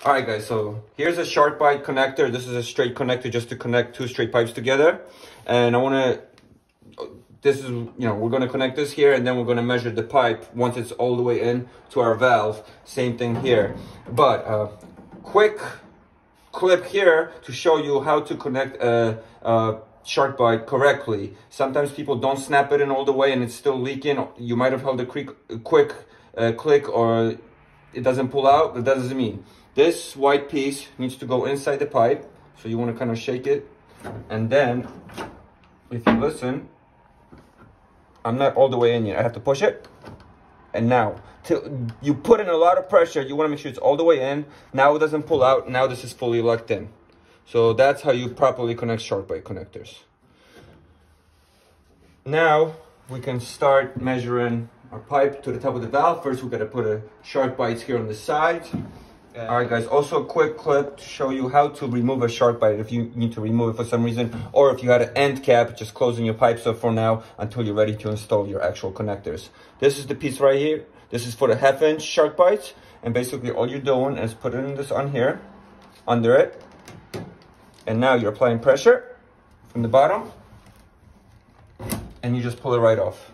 All right, guys, so here's a SharkBite connector. This is a straight connector just to connect two straight pipes together. And I want to, this is, we're going to connect this here, and then we're going to measure the pipe once it's all the way in to our valve. Same thing here. But quick clip here to show you how to connect a SharkBite correctly. Sometimes people don't snap it in all the way and it's still leaking. You might have held a quick click or it doesn't pull out. That doesn't mean. This white piece needs to go inside the pipe. So you want to kind of shake it. And then, if you listen, I'm not all the way in yet. I have to push it. And now, you put in a lot of pressure. You want to make sure it's all the way in. Now it doesn't pull out. Now this is fully locked in. So that's how you properly connect SharkBite connectors. Now we can start measuring our pipe to the top of the valve. First, we got to put a SharkBite here on the side. All right, guys, also a quick clip to show you how to remove a SharkBite if you need to remove it for some reason, or if you had an end cap, just closing your pipes up for now until you're ready to install your actual connectors. This is the piece right here. This is for the 1/2-inch SharkBite, and basically all you're doing is putting this on here, under it, and now you're applying pressure from the bottom, and you just pull it right off.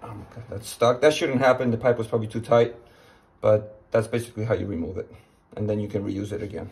Oh my God, that's stuck. That shouldn't happen. The pipe was probably too tight. But that's basically how you remove it. And then you can reuse it again.